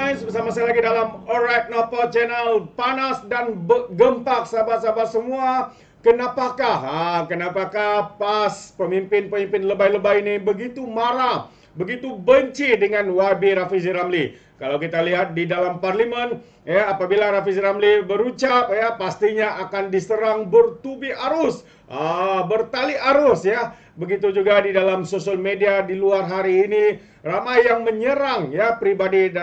guys, bersama saya lagi dalam Alright Nopo Channel. Panas dan gempak sahabat-sahabat semua. Kenapakah PAS pemimpin-pemimpin lebay-lebay ini begitu marah, begitu benci dengan YB Rafizi Ramli? Kalau kita lihat di dalam parlimen, ya, apabila Rafizi Ramli berucap, ya, pastinya akan diserang bertubi arus, bertali arus, ya. Begitu juga di dalam sosial media di luar hari ini, ramai yang menyerang, ya, pribadi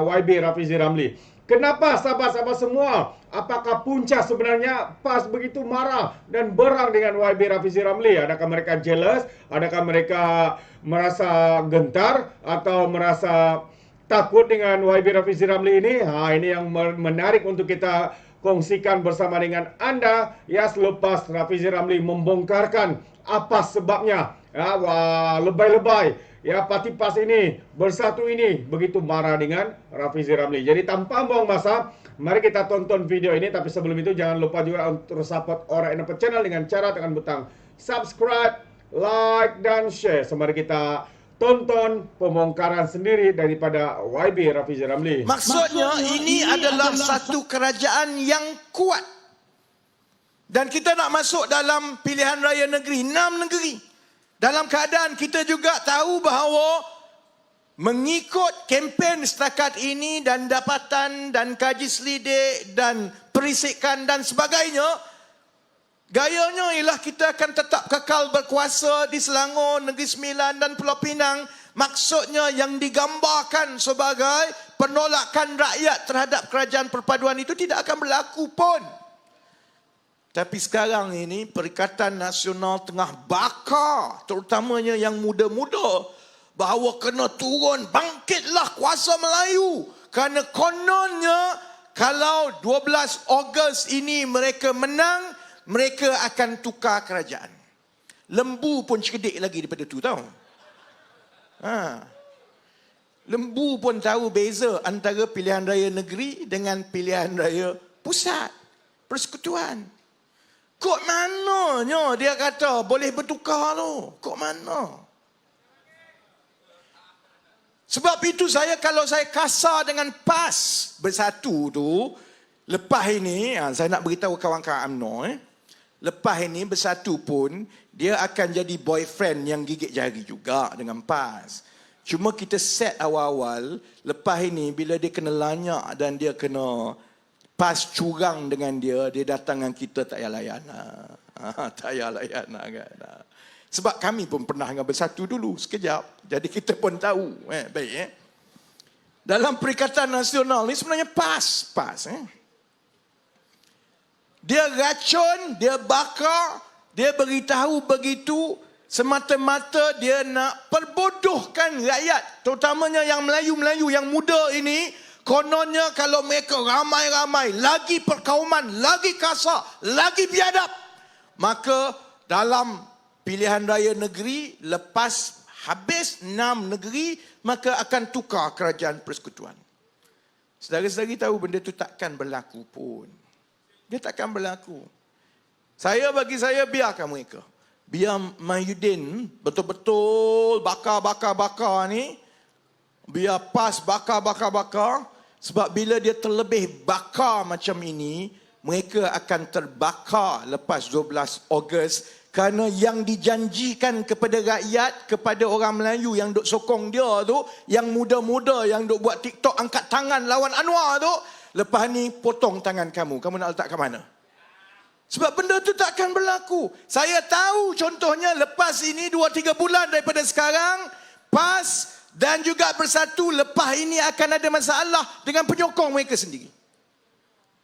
YB Rafizi Ramli. Kenapa sahabat-sahabat semua? Apakah punca sebenarnya PAS begitu marah dan berang dengan YB Rafizi Ramli? Adakah mereka jealous? Adakah mereka merasa gentar atau merasa takut dengan YB Rafizi Ramli ini? Ini yang menarik untuk kita kongsikan bersama dengan Anda, ya, selepas Rafizi Ramli membongkarkan apa sebabnya, ya, lebay-lebay, ya, parti PAS ini, Bersatu ini begitu marah dengan Rafizi Ramli. Jadi tanpa buang masa, mari kita tonton video ini. Tapi sebelum itu jangan lupa juga untuk support Alright Nopo Channel dengan cara tekan butang subscribe, like, dan share. Mari kita tonton pembongkaran sendiri daripada YB Rafizi Ramli. Maksudnya ini adalah satu kerajaan yang kuat. Dan kita nak masuk dalam pilihan raya negeri, 6 negeri. Dalam keadaan kita juga tahu bahawa mengikut kempen setakat ini dan dapatan dan kaji selidik dan perisikan dan sebagainya, gayanya ialah kita akan tetap kekal berkuasa di Selangor, Negeri Sembilan dan Pulau Pinang. Maksudnya yang digambarkan sebagai penolakan rakyat terhadap kerajaan perpaduan itu tidak akan berlaku pun. Tapi sekarang ini Perikatan Nasional tengah bakar, terutamanya yang muda-muda, bahawa kena turun, bangkitlah kuasa Melayu. Kerana kononnya kalau 12 Ogos ini mereka menang, mereka akan tukar kerajaan. Lembu pun cerdik lagi daripada tu, tahu. Lembu pun tahu beza antara pilihan raya negeri dengan pilihan raya pusat, persekutuan. Kok mananya dia kata boleh bertukar tu? Kok mana? Sebab itu kalau saya kasar dengan PAS Bersatu tu, lepas ini, saya nak beritahu kawan-kawan UMNO, lepas ini Bersatu pun, dia akan jadi boyfriend yang gigit jari juga dengan PAS. Cuma kita set awal-awal, lepas ini bila dia kena lanyak dan dia kena PAS curang dengan dia, dia datang dengan kita tak payah layan. Tak payah layan kan. Sebab kami pun pernah dengan Bersatu dulu sekejap. Jadi kita pun tahu. Baik. Dalam Perikatan Nasional ni sebenarnya PAS. Dia racun, dia bakar, dia beritahu begitu semata-mata dia nak perbodohkan rakyat. Terutamanya yang Melayu-Melayu yang muda ini. Kononnya kalau mereka ramai-ramai, lagi perkauman, lagi kasar, lagi biadab, maka dalam pilihan raya negeri, lepas habis 6 negeri, maka akan tukar kerajaan persekutuan. Saudara-saudari tahu benda itu takkan berlaku pun. Dia takkan berlaku. Bagi saya, biarkan mereka. Biar Mahyudin betul-betul bakar ni. Biar PAS bakar. Sebab bila dia terlebih bakar macam ini, mereka akan terbakar lepas 12 Ogos. Kerana yang dijanjikan kepada rakyat, kepada orang Melayu yang duk sokong dia tu, yang muda-muda yang duk buat TikTok angkat tangan lawan Anwar tu, lepas ni potong tangan kamu nak letak ke mana? Sebab benda tu takkan berlaku. Saya tahu contohnya lepas ini 2-3 bulan daripada sekarang, PAS dan juga Bersatu lepas ini akan ada masalah dengan penyokong mereka sendiri.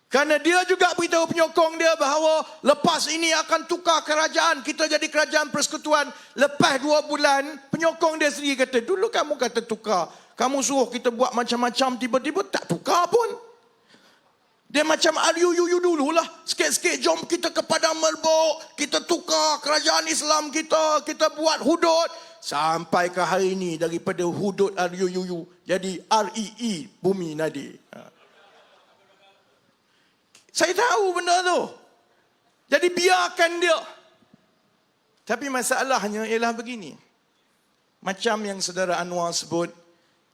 Kerana dia juga beritahu penyokong dia bahawa lepas ini akan tukar kerajaan, kita jadi kerajaan persekutuan. Lepas 2 bulan, penyokong dia sendiri kata, dulu kamu kata tukar, kamu suruh kita buat macam-macam, tiba-tiba tak tukar pun. Dia macam RUU dululah. Sikit-sikit jom kita ke Padang Merbok, kita tukar kerajaan Islam kita buat hudud. Sampai ke hari ini daripada hudud RUU jadi REE, Bumi Nadir. Saya tahu benda tu. Jadi biarkan dia. Tapi masalahnya ialah begini. Macam yang saudara Anwar sebut,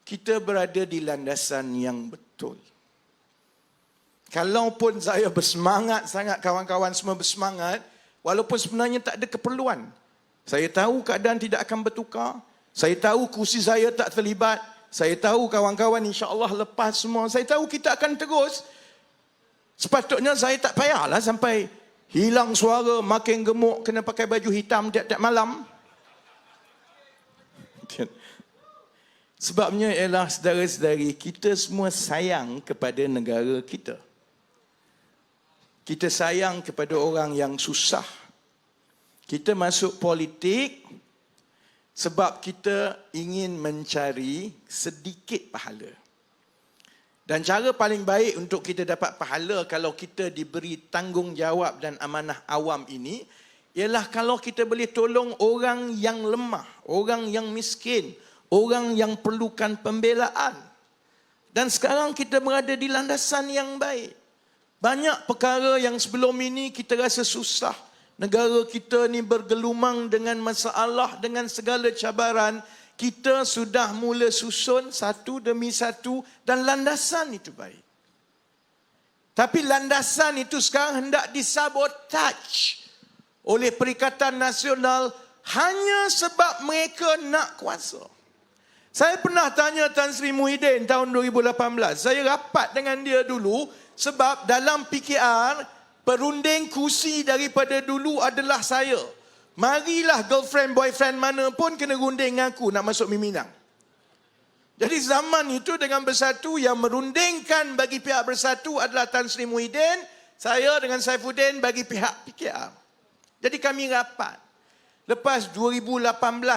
kita berada di landasan yang betul. Kalaupun saya bersemangat sangat, kawan-kawan semua bersemangat, walaupun sebenarnya tak ada keperluan. Saya tahu keadaan tidak akan bertukar. Saya tahu kursi saya tak terlibat. Saya tahu kawan-kawan insya-Allah lepas semua. Saya tahu kita akan terus. Sepatutnya saya tak payahlah sampai hilang suara, makin gemuk, kena pakai baju hitam tiap-tiap malam. Sebabnya ialah saudara-saudari, kita semua sayang kepada negara kita. Kita sayang kepada orang yang susah. Kita masuk politik sebab kita ingin mencari sedikit pahala. Dan cara paling baik untuk kita dapat pahala kalau kita diberi tanggungjawab dan amanah awam ini, ialah kalau kita boleh tolong orang yang lemah, orang yang miskin, orang yang perlukan pembelaan. Dan sekarang kita berada di landasan yang baik. Banyak perkara yang sebelum ini kita rasa susah. Negara kita ni bergelumang dengan masalah, dengan segala cabaran. Kita sudah mula susun satu demi satu dan landasan itu baik. Tapi landasan itu sekarang hendak disabotaj oleh Perikatan Nasional hanya sebab mereka nak kuasa. Saya pernah tanya Tan Sri Muhyiddin tahun 2018. Saya rapat dengan dia dulu sebab dalam PKR, perunding kursi daripada dulu adalah saya. Marilah girlfriend, boyfriend mana pun kena runding dengan aku nak masuk Miminang. Jadi zaman itu dengan Bersatu, yang merundingkan bagi pihak Bersatu adalah Tan Sri Muhyiddin, saya dengan Saifuddin bagi pihak PKR. Jadi kami rapat. Lepas 2018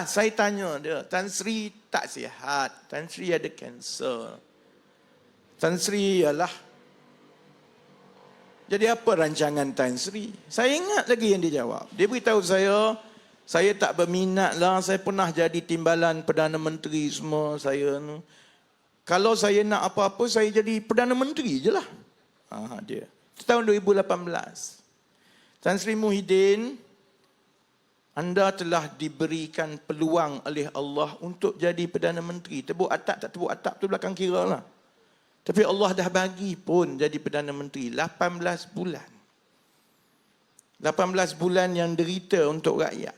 saya tanya dia, Tan Sri tak sihat, Tan Sri ada kanser. Tan Sri ialah. Jadi apa rancangan Tan Sri? Saya ingat lagi yang dia jawab. Dia beritahu saya tak berminat lah, saya pernah jadi timbalan Perdana Menteri semua saya. Kalau saya nak apa-apa, saya jadi Perdana Menteri je lah. Dia. Tahun 2018. Tan Sri Muhyiddin, anda telah diberikan peluang oleh Allah untuk jadi Perdana Menteri. Tebuk atap tak tebuk atap tu belakang kira lah. Tapi Allah dah bagi pun jadi Perdana Menteri. 18 bulan. 18 bulan yang derita untuk rakyat.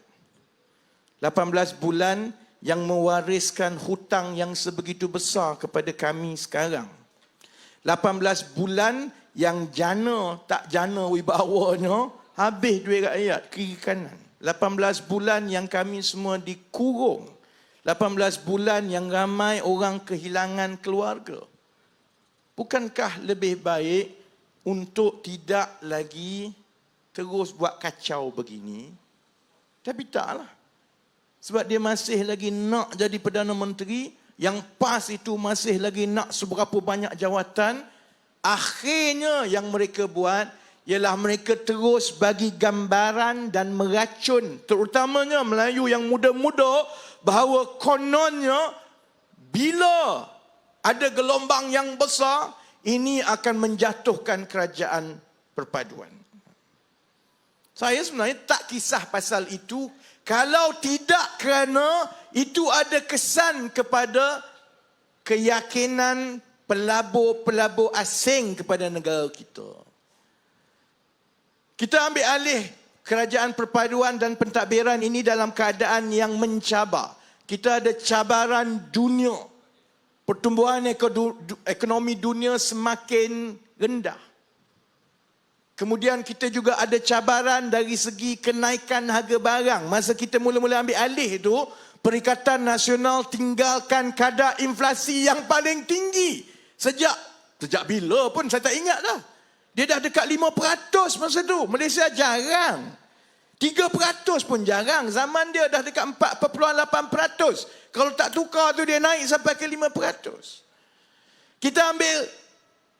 18 bulan yang mewariskan hutang yang sebegitu besar kepada kami sekarang. 18 bulan yang jana, tak jana wibawanya, habis duit rakyat kiri kanan. 18 bulan yang kami semua dikurung. 18 bulan yang ramai orang kehilangan keluarga. Bukankah lebih baik untuk tidak lagi terus buat kacau begini? Tapi taklah. Sebab dia masih lagi nak jadi Perdana Menteri, yang PAS itu masih lagi nak seberapa banyak jawatan. Akhirnya yang mereka buat ialah mereka terus bagi gambaran dan meracun, terutamanya Melayu yang muda-muda, bahawa kononnya bila ada gelombang yang besar, ini akan menjatuhkan kerajaan perpaduan. Saya sebenarnya tak kisah pasal itu, kalau tidak kerana itu ada kesan kepada keyakinan pelabur-pelabur asing kepada negara kita. Kita ambil alih kerajaan perpaduan dan pentadbiran ini dalam keadaan yang mencabar. Kita ada cabaran dunia. Pertumbuhan ekonomi dunia semakin rendah. Kemudian kita juga ada cabaran dari segi kenaikan harga barang. Masa kita mula-mula ambil alih itu, Perikatan Nasional tinggalkan kadar inflasi yang paling tinggi. Sejak bila pun saya tak ingat dah. Dia dah dekat 5% masa tu. Malaysia jarang. 3% pun jarang. Zaman dia dah dekat 4.8%. Kalau tak tukar tu dia naik sampai ke 5%. Kita ambil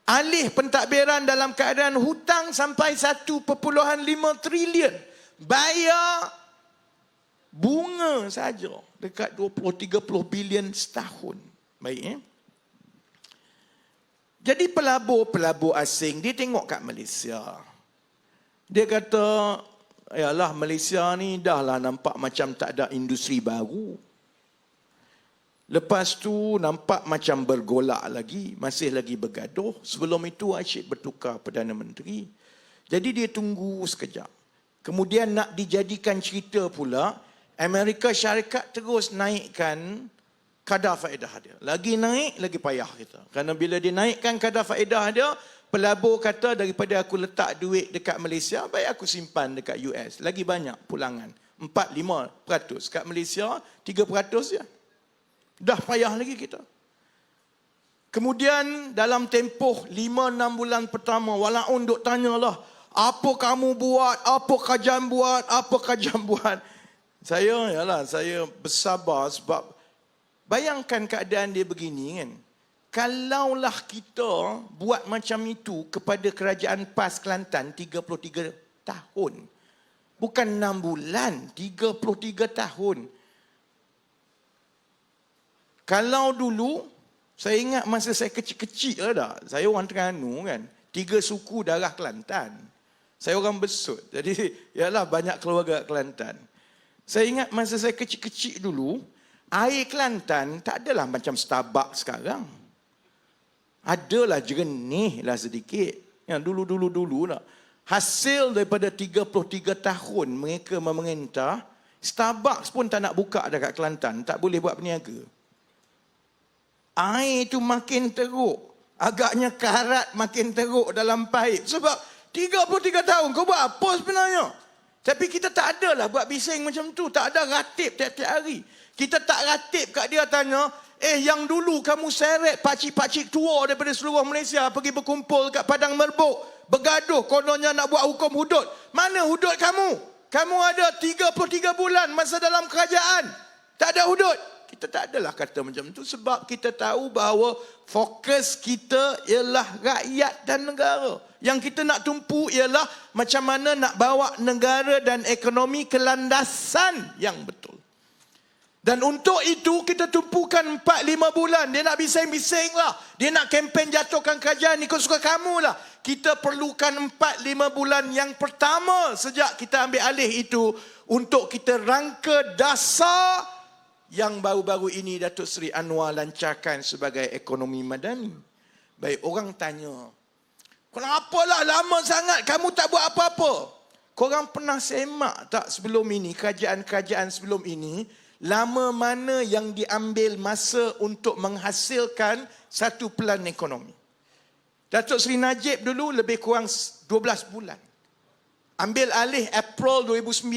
alih pentadbiran dalam keadaan hutang sampai 1.5 trilion. Bayar bunga saja dekat 20-30 bilion setahun. Baik. Jadi pelabur-pelabur asing, dia tengok kat Malaysia. Dia kata, yalah Malaysia ni dah lah nampak macam tak ada industri baru. Lepas tu nampak macam bergolak lagi, masih lagi bergaduh. Sebelum itu asyik bertukar Perdana Menteri. Jadi dia tunggu sekejap. Kemudian nak dijadikan cerita pula, Amerika Syarikat terus naikkan kadar faedah dia. Lagi naik, lagi payah kita. Kerana bila dia naikkan kadar faedah dia, pelabur kata daripada aku letak duit dekat Malaysia, baik aku simpan dekat US. Lagi banyak pulangan. 4-5%. Kat Malaysia, 3% je. Dah payah lagi kita. Kemudian dalam tempoh 5-6 bulan pertama, walaupun duk tanyalah, apa kamu buat, apa kajian buat, apa kajian buat. Saya bersabar sebab bayangkan keadaan dia begini kan. Kalaulah kita buat macam itu kepada Kerajaan PAS Kelantan 33 tahun. Bukan 6 bulan, 33 tahun. Kalau dulu, saya ingat masa saya kecil-kecil dah. Saya orang Terengganu kan. 3 suku darah Kelantan. Saya orang Besut. Jadi, yalah banyak keluarga Kelantan. Saya ingat masa saya kecil-kecil dulu, air Kelantan tak adalah macam Starbucks sekarang. Adalah jernih lah sedikit. Yang dulu-dulu lah. Hasil daripada 33 tahun mereka memerintah, Starbucks pun tak nak buka dekat Kelantan. Tak boleh buat peniaga. Air itu makin teruk. Agaknya karat makin teruk dalam paip. Sebab 33 tahun kau buat apa sebenarnya? Tapi kita tak ada lah buat bising macam tu. Tak ada ratib tiap-tiap hari. Kita tak ratib kat dia tanya, yang dulu kamu seret pakcik-pakcik tua daripada seluruh Malaysia pergi berkumpul kat Padang Merbuk. Bergaduh kononnya nak buat hukum hudud. Mana hudud kamu? Kamu ada 33 bulan masa dalam kerajaan. Tak ada hudud. Kita tak adalah kata macam tu sebab kita tahu bahawa fokus kita ialah rakyat dan negara. Yang kita nak tumpu ialah macam mana nak bawa negara dan ekonomi ke landasan yang betul. Dan untuk itu kita tumpukan 4-5 bulan. Dia nak bising-bising lah. Dia nak kempen jatuhkan kerajaan ikut suka kamu lah. Kita perlukan 4-5 bulan yang pertama sejak kita ambil alih itu untuk kita rangka dasar yang baru-baru ini Datuk Seri Anwar lancarkan sebagai ekonomi madani. Baik, orang tanya, kenapalah lama sangat kamu tak buat apa-apa? Korang pernah semak tak sebelum ini, kerajaan-kerajaan sebelum ini, lama mana yang diambil masa untuk menghasilkan satu pelan ekonomi? Datuk Seri Najib dulu lebih kurang 12 bulan. Ambil alih April 2009,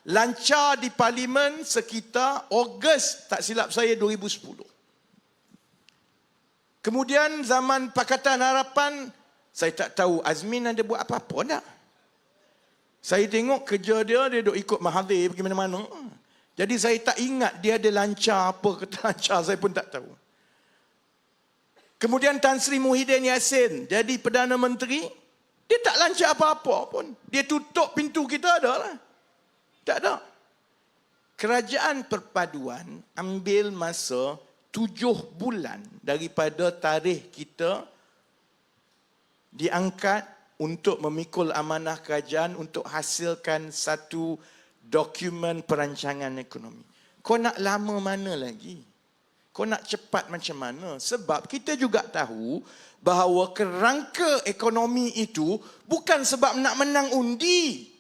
lancar di Parlimen sekitar Ogos, tak silap saya, 2010. Kemudian zaman Pakatan Harapan, saya tak tahu Azmin ada buat apa-apa tak. Saya tengok kerja dia duk ikut Mahathir pergi mana-mana. Jadi saya tak ingat dia ada lancar apa ke tak lancar, saya pun tak tahu. Kemudian Tan Sri Muhyiddin Yassin jadi Perdana Menteri, dia tak lancar apa-apa pun. Dia tutup pintu kita dah lah. Tak ada. Kerajaan perpaduan ambil masa 7 bulan daripada tarikh kita diangkat untuk memikul amanah kerajaan untuk hasilkan satu dokumen perancangan ekonomi. Kau nak lama mana lagi? Kau nak cepat macam mana? Sebab kita juga tahu bahawa kerangka ekonomi itu bukan sebab nak menang undi.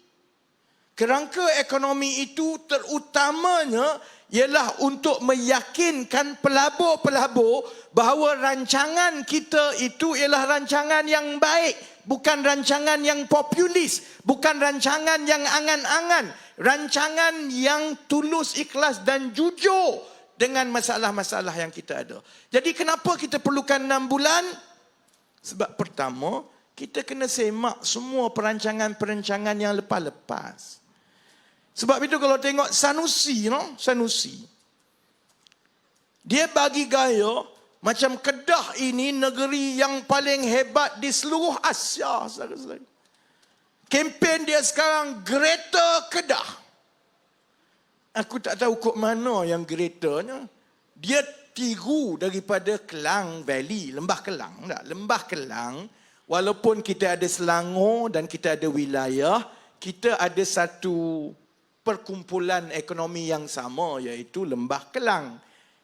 Kerangka ekonomi itu terutamanya ialah untuk meyakinkan pelabur-pelabur bahawa rancangan kita itu ialah rancangan yang baik, bukan rancangan yang populis, bukan rancangan yang angan-angan, rancangan yang tulus, ikhlas dan jujur dengan masalah-masalah yang kita ada. Jadi kenapa kita perlukan 6 bulan? Sebab pertama, kita kena semak semua perancangan-perancangan yang lepas-lepas. Sebab itu kalau tengok Sanusi, dia bagi gaya macam Kedah ini negeri yang paling hebat di seluruh Asia. Kempen dia sekarang Greater Kedah. Aku tak tahu kok mana yang Greaternya. Dia tiru daripada Kelang Valley, Lembah Kelang. Lembah Kelang, walaupun kita ada Selangor dan kita ada wilayah, kita ada satu perkumpulan ekonomi yang sama, iaitu Lembah Kelang.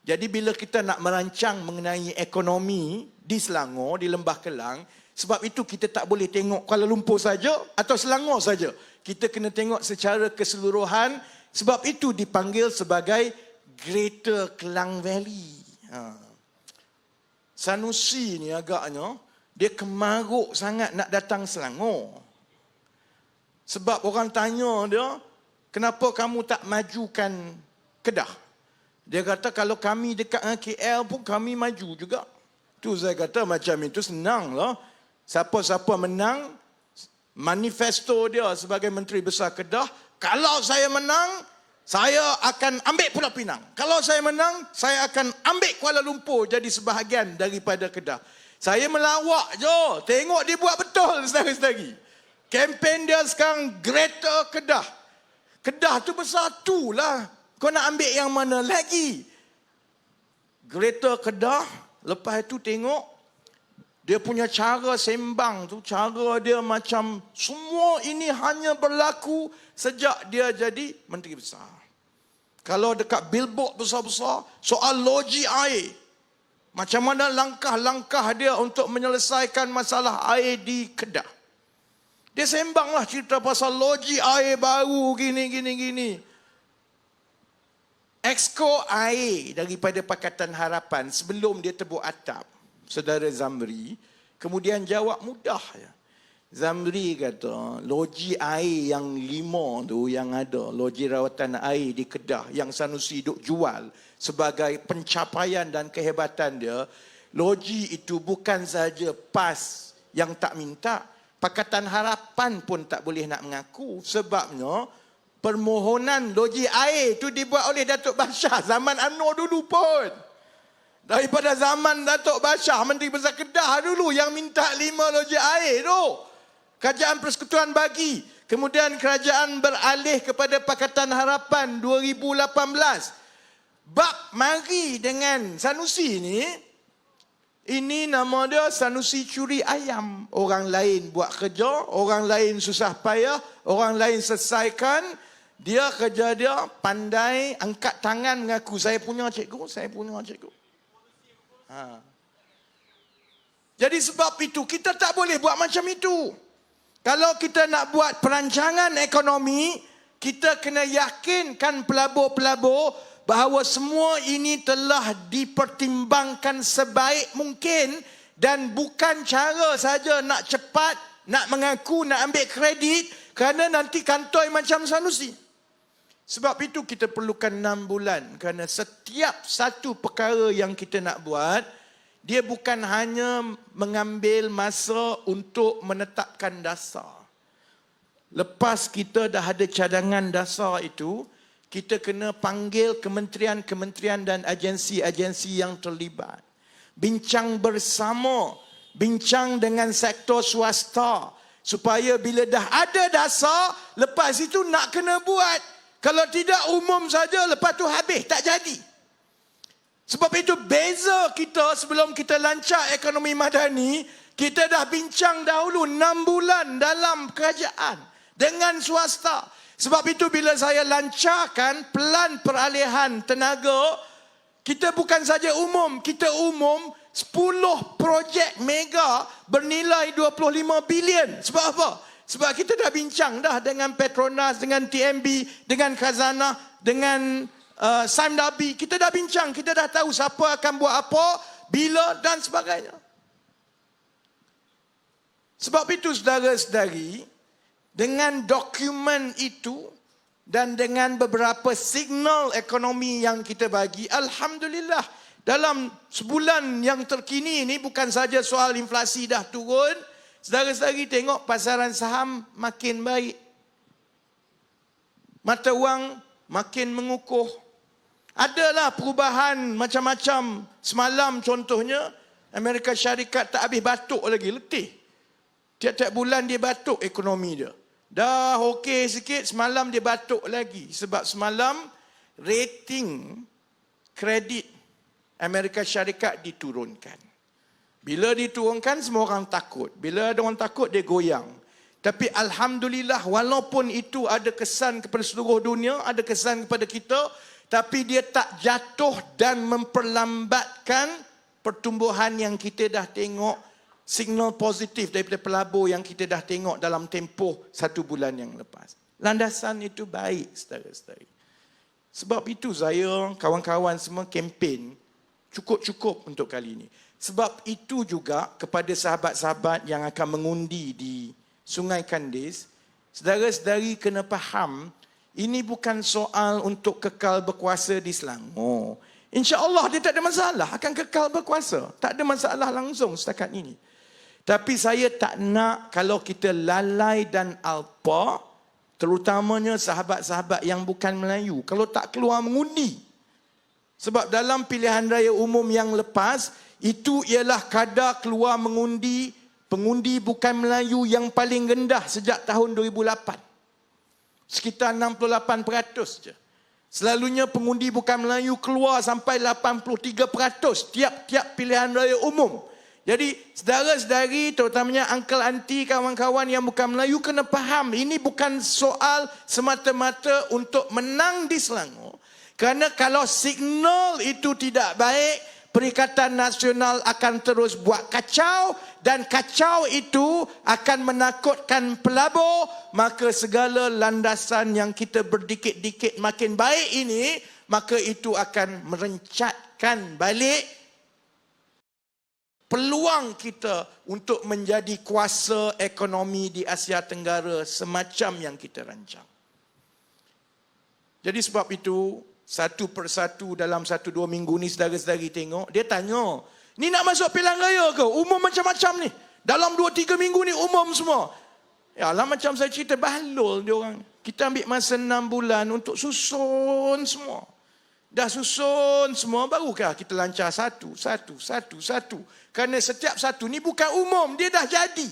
Jadi bila kita nak merancang mengenai ekonomi di Selangor, di Lembah Kelang, sebab itu kita tak boleh tengok Kuala Lumpur saja atau Selangor saja. Kita kena tengok secara keseluruhan, sebab itu dipanggil sebagai Greater Klang Valley. Sanusi ni agaknya, dia kemaruk sangat nak datang Selangor. Sebab orang tanya dia, kenapa kamu tak majukan Kedah? Dia kata kalau kami dekat dengan KL pun kami maju juga. Tu saya kata macam itu senang lah. Siapa-siapa menang, manifesto dia sebagai Menteri Besar Kedah, kalau saya menang, saya akan ambil Pulau Pinang. Kalau saya menang, saya akan ambil Kuala Lumpur jadi sebahagian daripada Kedah. Saya melawak je. Tengok dia buat betul, saudara-saudari. Kempen dia sekarang Greater Kedah. Kedah tu bersatu lah. Kau nak ambil yang mana lagi? Greater Kedah. Lepas itu tengok. Dia punya cara sembang tu. Cara dia macam semua ini hanya berlaku sejak dia jadi Menteri Besar. Kalau dekat billboard besar-besar. Soal loji air. Macam mana langkah-langkah dia untuk menyelesaikan masalah air di Kedah. Dia sembanglah cerita pasal loji air baru gini. Exco air daripada Pakatan Harapan sebelum dia tebuk atap, Saudara Zamri, kemudian jawab mudah. Zamri kata, loji air yang 5 tu yang ada, loji rawatan air di Kedah yang Sanusi duk jual sebagai pencapaian dan kehebatan dia, loji itu bukan saja PAS yang tak minta, Pakatan Harapan pun tak boleh nak mengaku. Sebabnya permohonan loji air itu dibuat oleh Datuk Bashar zaman UMNO dulu pun. Daripada zaman Datuk Bashar, Menteri Besar Kedah dulu yang minta 5 loji air tu. Kerajaan Persekutuan bagi. Kemudian kerajaan beralih kepada Pakatan Harapan 2018. Bak mari dengan Sanusi ni, ini nama dia Sanusi curi ayam. Orang lain buat kerja, orang lain susah payah, orang lain selesaikan. Dia kerja dia pandai angkat tangan mengaku, saya punya cikgu. Jadi sebab itu kita tak boleh buat macam itu. Kalau kita nak buat perancangan ekonomi, kita kena yakinkan pelabur-pelabur bahawa semua ini telah dipertimbangkan sebaik mungkin dan bukan cara saja nak cepat, nak mengaku, nak ambil kredit kerana nanti kantoi macam Sanusi. Sebab itu kita perlukan 6 bulan kerana setiap satu perkara yang kita nak buat, dia bukan hanya mengambil masa untuk menetapkan dasar. Lepas kita dah ada cadangan dasar itu, kita kena panggil kementerian-kementerian dan agensi-agensi yang terlibat. Bincang bersama, bincang dengan sektor swasta. Supaya bila dah ada dasar, lepas itu nak kena buat. Kalau tidak umum saja, lepas tu habis, tak jadi. Sebab itu beza kita sebelum kita lancar ekonomi madani, kita dah bincang dahulu 6 bulan dalam kerajaan dengan swasta. Sebab itu bila saya lancarkan pelan peralihan tenaga, kita bukan saja umum, kita umum 10 projek mega bernilai 25 bilion. Sebab apa? Sebab kita dah bincang dah dengan Petronas, dengan TMB, dengan Khazanah, dengan Sime Darby. Kita dah bincang, kita dah tahu siapa akan buat apa, bila dan sebagainya. Sebab itu saudara-saudari, dengan dokumen itu dan dengan beberapa signal ekonomi yang kita bagi, alhamdulillah, dalam sebulan yang terkini ini bukan saja soal inflasi dah turun, saudara-saudari tengok pasaran saham makin baik. Mata wang makin mengukuh. Adalah perubahan macam-macam. Semalam contohnya, Amerika Syarikat tak habis batuk lagi, letih. Tiap-tiap bulan dia batuk ekonomi dia. Dah okey sikit, semalam dia batuk lagi. Sebab semalam rating kredit Amerika Syarikat diturunkan. Bila diturunkan, semua orang takut. Bila ada orang takut, dia goyang. Tapi Alhamdulillah, walaupun itu ada kesan kepada seluruh dunia, ada kesan kepada kita, tapi dia tak jatuh dan memperlambatkan pertumbuhan yang kita dah tengok, signal positif daripada pelabur yang kita dah tengok dalam tempoh 1 bulan yang lepas. Landasan itu baik, saudara-saudari. Sebab itu saya, kawan-kawan semua kempen cukup-cukup untuk kali ini. Sebab itu juga kepada sahabat-sahabat yang akan mengundi di Sungai Kandis, saudara-saudari kena faham, ini bukan soal untuk kekal berkuasa di Selangor. InsyaAllah dia tak ada masalah, akan kekal berkuasa. Tak ada masalah langsung setakat ini. Tapi saya tak nak kalau kita lalai dan alpa, terutamanya sahabat-sahabat yang bukan Melayu, kalau tak keluar mengundi. Sebab dalam pilihan raya umum yang lepas, itu ialah kadar keluar mengundi pengundi bukan Melayu yang paling rendah sejak tahun 2008. Sekitar 68% je. Selalunya pengundi bukan Melayu keluar sampai 83% tiap-tiap pilihan raya umum. Jadi saudara-saudari, terutamanya uncle auntie, kawan-kawan yang bukan Melayu kena faham, ini bukan soal semata-mata untuk menang di Selangor. Kerana kalau signal itu tidak baik, Perikatan Nasional akan terus buat kacau dan kacau itu akan menakutkan pelabur, maka segala landasan yang kita berdikit-dikit makin baik ini, maka itu akan merencatkan balik peluang kita untuk menjadi kuasa ekonomi di Asia Tenggara semacam yang kita rancang. Jadi sebab itu, satu persatu dalam 1-2 minggu ni saudara-saudari tengok, dia tanya, ni nak masuk pilihan raya ke? Umum macam-macam ni. Dalam 2-3 minggu ni umum semua. Ya lah, macam saya cerita, bahlul dia orang. Kita ambil masa 6 bulan untuk susun semua. Dah susun semua, barukah kita lancar satu. Kerana setiap satu ni bukan umum, dia dah jadi.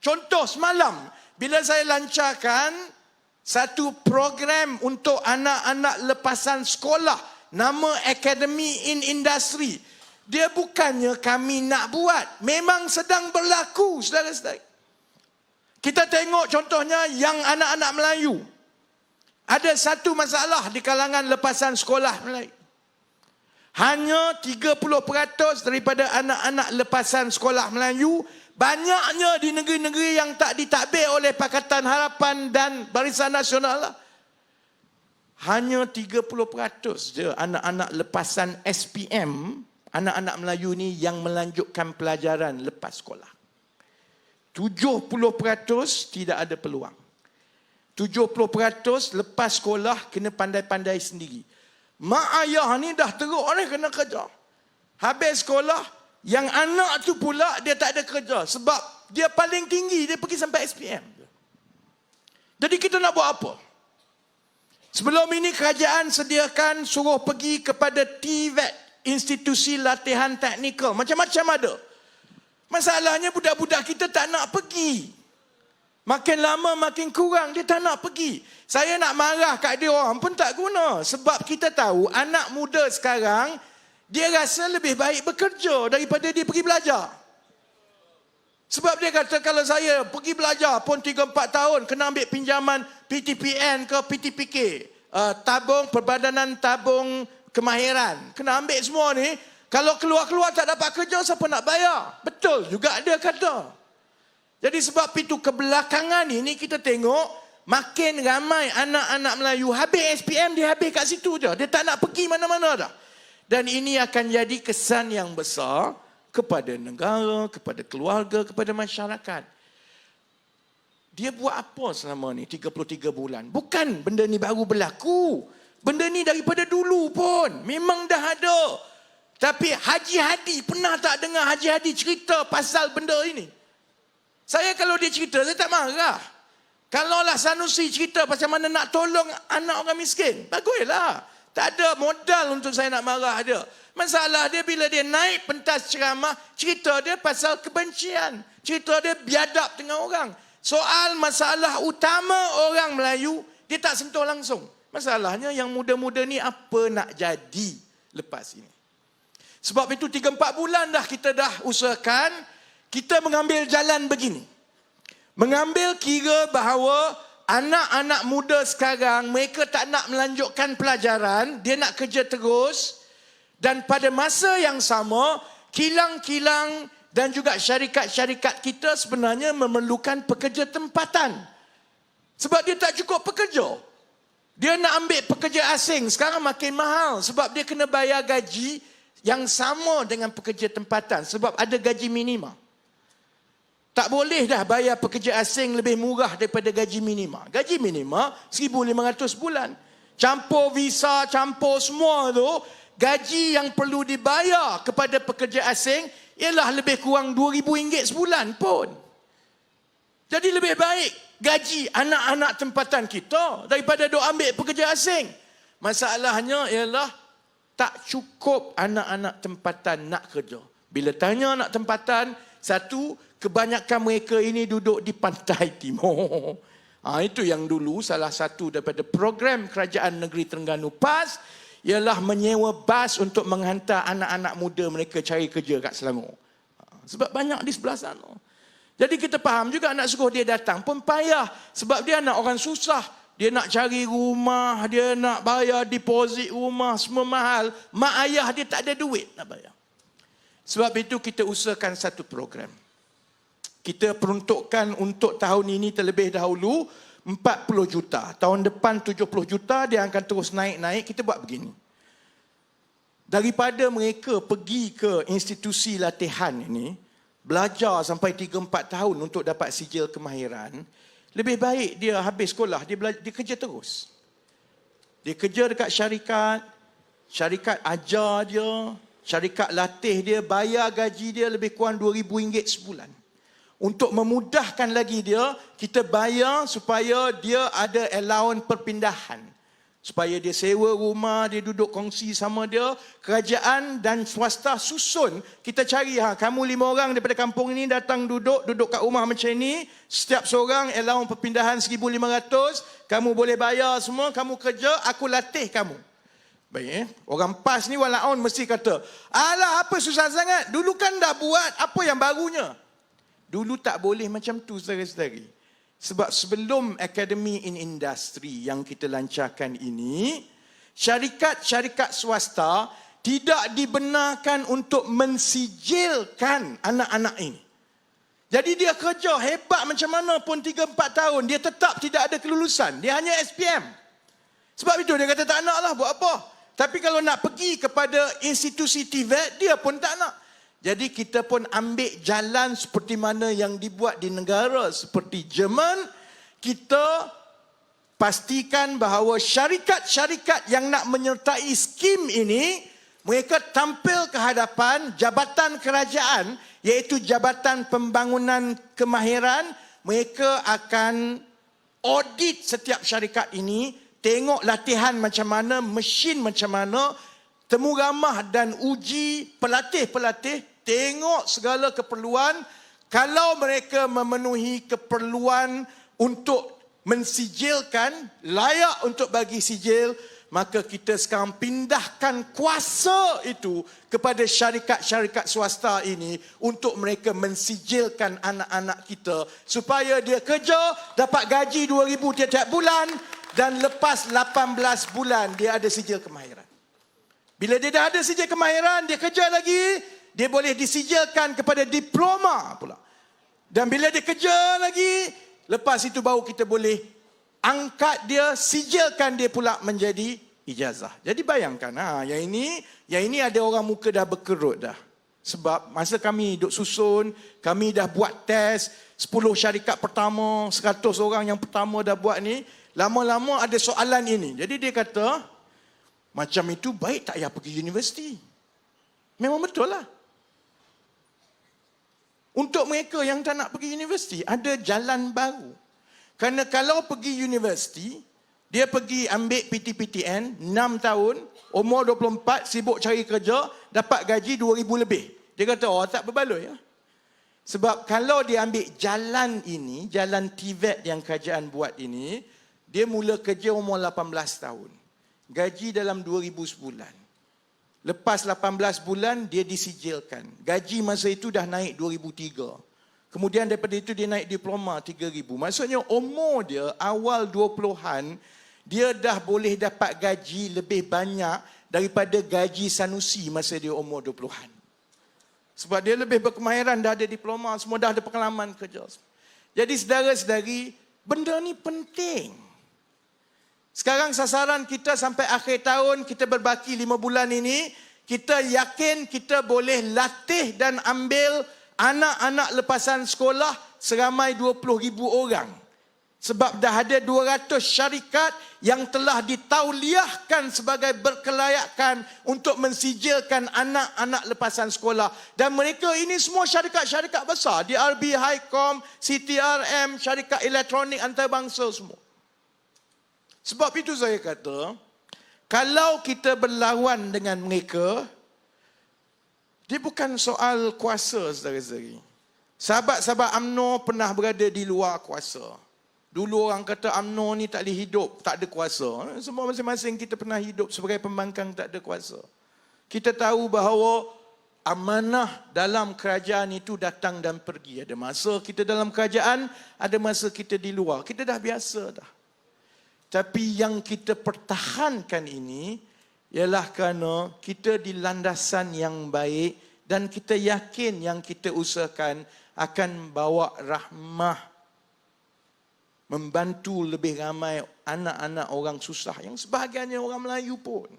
Contoh semalam, bila saya lancarkan satu program untuk anak-anak lepasan sekolah, nama Academy in Industry. Dia bukannya kami nak buat, memang sedang berlaku, saudara-saudari. Kita tengok contohnya yang anak-anak Melayu. Ada satu masalah di kalangan lepasan sekolah Melayu. Hanya 30% daripada anak-anak lepasan sekolah Melayu, banyaknya di negeri-negeri yang tak ditadbir oleh Pakatan Harapan dan Barisan Nasional lah. Hanya 30% je anak-anak lepasan SPM, anak-anak Melayu ni yang melanjutkan pelajaran lepas sekolah. 70% tidak ada peluang. 70% lepas sekolah kena pandai-pandai sendiri. Mak ayah ni dah teruk ni kena kerja. Habis sekolah, yang anak tu pula dia tak ada kerja. Sebab dia paling tinggi, dia pergi sampai SPM. Jadi kita nak buat apa? Sebelum ini kerajaan sediakan suruh pergi kepada TVET, Institusi Latihan Teknikal. Macam-macam ada. Masalahnya budak-budak kita tak nak pergi. Makin lama makin kurang, dia tak nak pergi. Saya nak marah kat dia orang pun tak guna. Sebab kita tahu anak muda sekarang, dia rasa lebih baik bekerja daripada dia pergi belajar. Sebab dia kata kalau saya pergi belajar pun 3-4 tahun, kena ambil pinjaman PTPN ke PTPK. Tabung, Perbadanan Tabung Kemahiran. Kena ambil semua ni. Kalau keluar-keluar tak dapat kerja, siapa nak bayar? Betul juga dia kata. Jadi sebab itu kebelakangan ini kita tengok makin ramai anak-anak Melayu habis SPM, dia habis kat situ je. Dia tak nak pergi mana-mana dah. Dan ini akan jadi kesan yang besar kepada negara, kepada keluarga, kepada masyarakat. Dia buat apa selama ni 33 bulan? Bukan benda ni baru berlaku. Benda ni daripada dulu pun. Memang dah ada. Tapi Haji Hadi, pernah tak dengar Haji Hadi cerita pasal benda ini? Saya kalau dia cerita, saya tak marah. Kalaulah Sanusi cerita pasal mana nak tolong anak orang miskin, baguslah. Tak ada modal untuk saya nak marah dia. Masalah dia bila dia naik pentas ceramah, cerita dia pasal kebencian. Cerita dia biadab dengan orang. Soal masalah utama orang Melayu, dia tak sentuh langsung. Masalahnya yang muda-muda ni apa nak jadi lepas ini. Sebab itu 3-4 bulan dah kita dah usahakan, kita mengambil jalan begini. mengambil kira bahawa anak-anak muda sekarang mereka tak nak melanjutkan pelajaran, dia nak kerja terus, dan pada masa yang sama kilang-kilang dan juga syarikat-syarikat kita sebenarnya memerlukan pekerja tempatan. Sebab dia tak cukup pekerja. Dia nak ambil pekerja asing, sekarang makin mahal sebab dia kena bayar gaji yang sama dengan pekerja tempatan sebab ada gaji minima. Tak boleh dah bayar pekerja asing lebih murah daripada gaji minima. Gaji minima 1,500 bulan. Campur visa, campur semua tu, gaji yang perlu dibayar kepada pekerja asing ialah lebih kurang RM2,000 sebulan pun. Jadi lebih baik gaji anak-anak tempatan kita daripada duk ambil pekerja asing. Masalahnya ialah tak cukup anak-anak tempatan nak kerja. Bila tanya anak tempatan, satu, kebanyakan mereka ini duduk di pantai timur. Itu yang dulu salah satu daripada program Kerajaan Negeri Terengganu PAS ialah menyewa bas untuk menghantar anak-anak muda mereka cari kerja kat Selangor. Sebab banyak di sebelah sana. Jadi kita faham juga anak suruh dia datang pun payah. Sebab dia anak orang susah. Dia nak cari rumah, dia nak bayar deposit rumah, semua mahal. Mak ayah dia tak ada duit nak bayar. Sebab itu kita usahakan satu program. Kita peruntukkan untuk tahun ini terlebih dahulu 40 juta. Tahun depan 70 juta, dia akan terus naik-naik. Kita buat begini. Daripada mereka pergi ke institusi latihan ini, belajar sampai 3-4 tahun untuk dapat sijil kemahiran, lebih baik dia habis sekolah, dia kerja terus. Dia kerja dekat syarikat ajar dia, syarikat latih dia, bayar gaji dia lebih kurang RM2,000 sebulan. Untuk memudahkan lagi dia, kita bayar supaya dia ada allowance perpindahan. Supaya dia sewa rumah, dia duduk kongsi sama dia. Kerajaan dan swasta susun. Kita cari, kamu 5 orang daripada kampung ini datang duduk kat rumah macam ni. Setiap seorang allowance perpindahan 1,500. Kamu boleh bayar semua, kamu kerja, aku latih kamu. Baik, orang PAS ni walaupun mesti kata, alah apa susah sangat, dulu kan dah buat, apa yang barunya? Dulu tak boleh macam tu saudara-saudari. Sebab sebelum Academy in Industry yang kita lancarkan ini, syarikat-syarikat swasta tidak dibenarkan untuk mensijilkan anak-anak ini. Jadi dia kerja hebat macam mana pun 3-4 tahun, dia tetap tidak ada kelulusan. Dia hanya SPM. Sebab itu dia kata tak nak lah buat apa. Tapi kalau nak pergi kepada institusi TVET, dia pun tak nak. Jadi kita pun ambil jalan seperti mana yang dibuat di negara seperti Jerman. Kita pastikan bahawa syarikat-syarikat yang nak menyertai skim ini, mereka tampil ke hadapan jabatan kerajaan, iaitu Jabatan Pembangunan Kemahiran. Mereka akan audit setiap syarikat ini, tengok latihan macam mana, mesin macam mana, temu ramah dan uji pelatih-pelatih, tengok segala keperluan. Kalau mereka memenuhi keperluan untuk mensijilkan, layak untuk bagi sijil, maka kita sekarang pindahkan kuasa itu kepada syarikat-syarikat swasta ini untuk mereka mensijilkan anak-anak kita supaya dia kerja, dapat gaji RM2,000 tiap-tiap bulan dan lepas 18 bulan dia ada sijil kemahiran. Bila dia dah ada sijil kemahiran, dia kerja lagi, dia boleh disijilkan kepada diploma pula. Dan bila dia kerja lagi, lepas itu baru kita boleh angkat dia, sijilkan dia pula menjadi ijazah. Jadi bayangkan, yang ini ada orang muka dah berkerut dah. Sebab masa kami duk susun, kami dah buat test, 10 syarikat pertama, 100 orang yang pertama dah buat ni, lama-lama ada soalan ini. Jadi dia kata, macam itu baik tak payah pergi universiti. Memang betul lah. Untuk mereka yang tak nak pergi universiti, ada jalan baru. Kerana kalau pergi universiti, dia pergi ambil PTPTN 6 tahun, umur 24, sibuk cari kerja, dapat gaji RM2,000 lebih. Dia kata, tak berbaloi ya. Sebab kalau dia ambil jalan ini, jalan TVET yang kerajaan buat ini, dia mula kerja umur 18 tahun. Gaji dalam RM2,000 sebulan. Lepas 18 bulan, dia disijilkan. Gaji masa itu dah naik 2003. Kemudian daripada itu dia naik diploma 3,000. Maksudnya umur dia awal 20-an, dia dah boleh dapat gaji lebih banyak daripada gaji Sanusi masa dia umur 20-an. Sebab dia lebih berkemahiran, dah ada diploma, semua dah ada pengalaman kerja. Jadi saudara-saudari, benda ni penting. Sekarang sasaran kita sampai akhir tahun, kita berbaki 5 bulan ini, kita yakin kita boleh latih dan ambil anak-anak lepasan sekolah seramai 20,000 orang. Sebab dah ada 200 syarikat yang telah ditauliahkan sebagai berkelayakan untuk mensijilkan anak-anak lepasan sekolah. Dan mereka ini semua syarikat-syarikat besar. DRB, Highcom, CTRM, syarikat elektronik antarabangsa semua. Sebab itu saya kata, kalau kita berlawan dengan mereka, dia bukan soal kuasa, saudara-saudari. Sahabat-sahabat UMNO pernah berada di luar kuasa. Dulu orang kata UMNO ni tak boleh hidup, tak ada kuasa. Semua masing-masing kita pernah hidup sebagai pembangkang tak ada kuasa. Kita tahu bahawa amanah dalam kerajaan itu datang dan pergi. Ada masa kita dalam kerajaan, ada masa kita di luar. Kita dah biasa dah. Tapi yang kita pertahankan ini ialah kerana kita di landasan yang baik dan kita yakin yang kita usahakan akan bawa rahmah, membantu lebih ramai anak-anak orang susah yang sebahagiannya orang Melayu pun.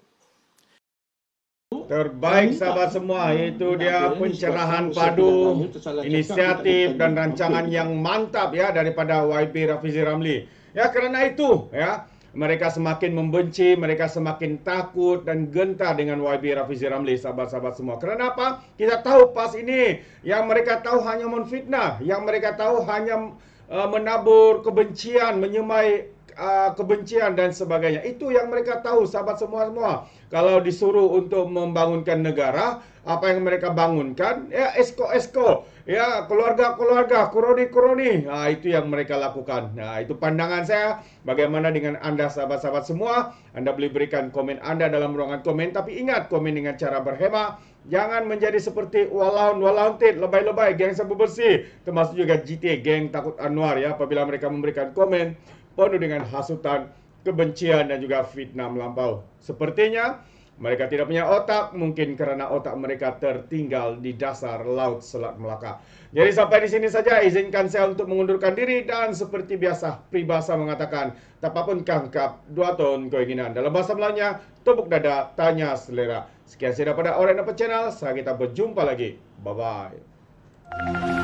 Terbaik sahabat semua, itu dia pencerahan padu, inisiatif dan rancangan yang mantap ya daripada YB Rafizi Ramli. Ya, kerana itu ya, mereka semakin membenci, mereka semakin takut dan gentar dengan YB Rafizi Ramli, sahabat-sahabat semua. Kerana apa? Kita tahu pas ini yang mereka tahu hanya menfitnah, yang mereka tahu hanya menabur kebencian, menyemai kebencian dan sebagainya. Itu yang mereka tahu, sahabat semua-semua. Kalau disuruh untuk membangunkan negara, apa yang mereka bangunkan? Ya, esko-esko. Ya, keluarga-keluarga, kroni-kroni. Itu yang mereka lakukan. Itu pandangan saya. Bagaimana dengan anda, sahabat-sahabat semua? Anda boleh berikan komen anda dalam ruangan komen. Tapi ingat, komen dengan cara berhema. Jangan menjadi seperti walaun tit, lebay-lebay, geng sabu bersih. Termasuk juga GTA, geng takut Anwar ya. Apabila mereka memberikan komen penuh dengan hasutan, kebencian dan juga fitnah melampau. Sepertinya mereka tidak punya otak, mungkin kerana otak mereka tertinggal di dasar Laut Selat Melaka. Jadi sampai di sini saja, izinkan saya untuk mengundurkan diri dan seperti biasa, peribahasa mengatakan, tapapun kangkap, 2 tahun keinginan. Dalam bahasa Melayunya, tepuk dada, tanya selera. Sekian saya daripada Orang Dapat Channel, saya kita berjumpa lagi. Bye-bye.